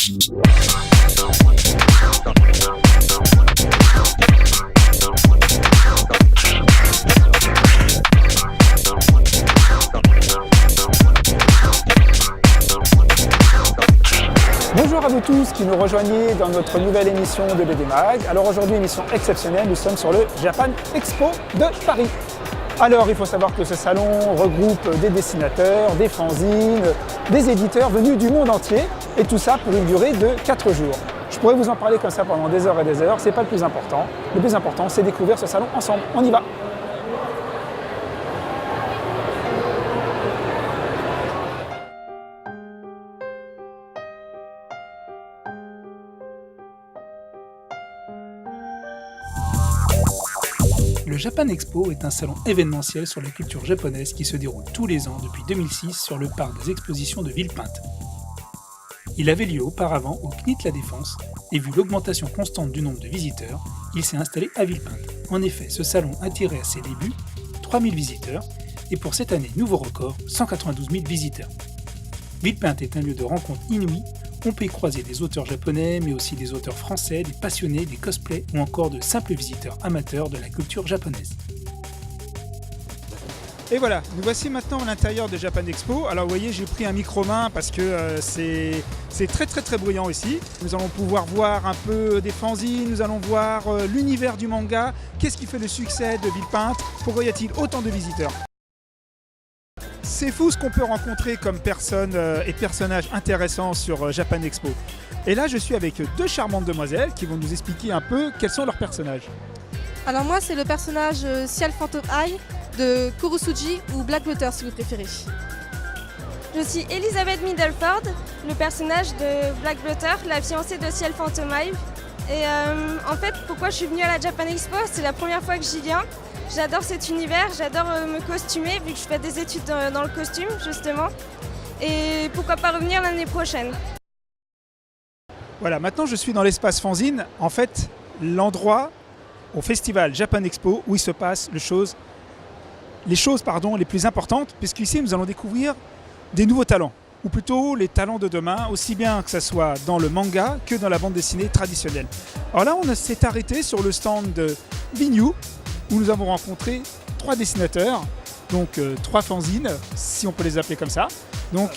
Bonjour à vous tous qui nous rejoignez dans notre nouvelle émission de BD Mag. Alors aujourd'hui, émission exceptionnelle, nous sommes sur le Japan Expo de Paris. Alors il faut savoir que ce salon regroupe des dessinateurs, des fanzines, des éditeurs venus du monde entier et tout ça pour une durée de 4 jours. Je pourrais vous en parler comme ça pendant des heures et des heures, c'est pas le plus important. Le plus important, c'est découvrir ce salon ensemble. On y va! Le Japan Expo est un salon événementiel sur la culture japonaise qui se déroule tous les ans depuis 2006 sur le parc des expositions de Villepinte. Il avait lieu auparavant au CNIT La Défense et vu l'augmentation constante du nombre de visiteurs, il s'est installé à Villepinte. En effet, ce salon attirait à ses débuts 3000 visiteurs et pour cette année, nouveau record, 192 000 visiteurs. Villepinte est un lieu de rencontre inouï. On peut y croiser des auteurs japonais, mais aussi des auteurs français, des passionnés, des cosplays ou encore de simples visiteurs amateurs de la culture japonaise. Et voilà, nous voici maintenant à l'intérieur de Japan Expo. Alors vous voyez, j'ai pris un micro-main parce que c'est très bruyant ici. Nous allons pouvoir voir un peu des fanzines, nous allons voir l'univers du manga. Qu'est-ce qui fait le succès de Villepinte? Pourquoi y a-t-il autant de visiteurs? C'est fou ce qu'on peut rencontrer comme personnes et personnages intéressants sur Japan Expo. Et là, je suis avec deux charmantes demoiselles qui vont nous expliquer un peu quels sont leurs personnages. Alors moi, c'est le personnage Ciel Phantom Eye de Kurosuji ou Black Butter si vous préférez. Je suis Elizabeth Middleford, le personnage de Black Butter, la fiancée de Ciel Phantom Eye. Et en fait, pourquoi je suis venue à la Japan Expo? C'est la première fois que j'y viens. J'adore cet univers, j'adore me costumer vu que je fais des études dans le costume justement. Et pourquoi pas revenir l'année prochaine. Voilà, maintenant je suis dans l'espace fanzine, en fait l'endroit au festival Japan Expo où il se passe les choses les plus importantes, puisqu'ici nous allons découvrir des nouveaux talents, ou plutôt les talents de demain, aussi bien que ce soit dans le manga que dans la bande dessinée traditionnelle. Alors là on s'est arrêté sur le stand de Vinyu, où nous avons rencontré 3 dessinateurs, donc 3 fanzines, si on peut les appeler comme ça. Donc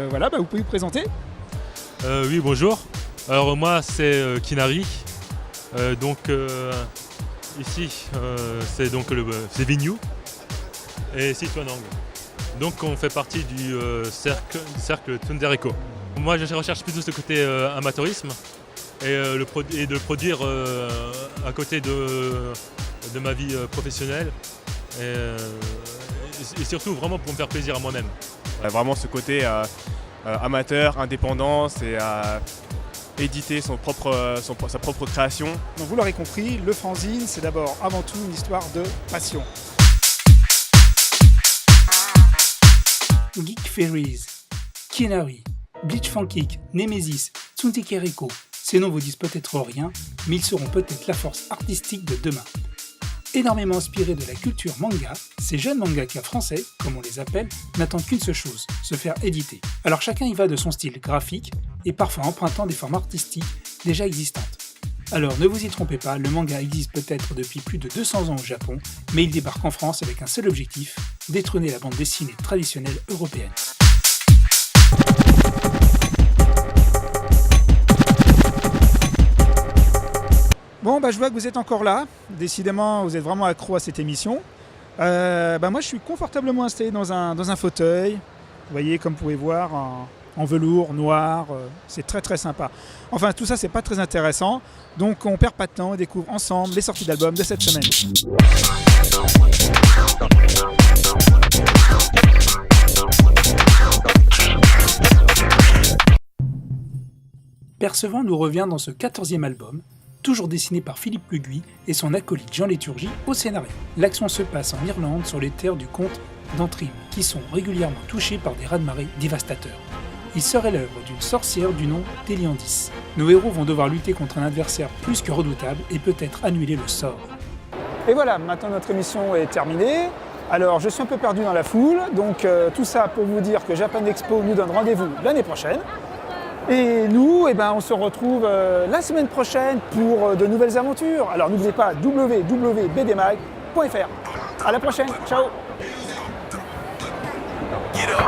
voilà, vous pouvez vous présenter. Oui, bonjour. Alors moi c'est Kinari. Ici c'est Vinyu et Sitwanang. Donc on fait partie du cercle Tsundereko. Moi je recherche plutôt ce côté amateurisme et de produire à côté de ma vie professionnelle et surtout vraiment pour me faire plaisir à moi-même. Vraiment ce côté amateur, indépendance et éditer sa propre création. Donc vous l'aurez compris, le fanzine c'est d'abord avant tout une histoire de passion. Geek Fairies, Kinari, Bleach Fankick, Nemesis, Tsundereko, ces noms vous disent peut-être rien, mais ils seront peut-être la force artistique de demain. Énormément inspirés de la culture manga, ces jeunes mangaka français, comme on les appelle, n'attendent qu'une seule chose, se faire éditer. Alors chacun y va de son style graphique, et parfois empruntant des formes artistiques déjà existantes. Alors ne vous y trompez pas, le manga existe peut-être depuis plus de 200 ans au Japon, mais il débarque en France avec un seul objectif, détrôner la bande dessinée traditionnelle européenne. Bon, je vois que vous êtes encore là. Décidément, vous êtes vraiment accro à cette émission. Moi, je suis confortablement installé dans un fauteuil. Vous voyez, comme vous pouvez voir, en velours, noir. C'est très sympa. Enfin, tout ça, c'est pas très intéressant. Donc, on perd pas de temps. On découvre ensemble les sorties d'albums de cette semaine. Percevant nous revient dans ce 14e album, toujours dessiné par Philippe Leguy et son acolyte Jean Léturgie au scénario. L'action se passe en Irlande sur les terres du comte d'Antrim, qui sont régulièrement touchés par des raz-de-marée dévastateurs. Il serait l'œuvre d'une sorcière du nom d'Eliandis. Nos héros vont devoir lutter contre un adversaire plus que redoutable et peut-être annuler le sort. Et voilà, maintenant notre émission est terminée. Alors je suis un peu perdu dans la foule, donc tout ça pour vous dire que Japan Expo nous donne rendez-vous l'année prochaine. Et nous, on se retrouve la semaine prochaine pour de nouvelles aventures. Alors n'oubliez pas www.bdmag.fr. À la prochaine, ciao. Get up.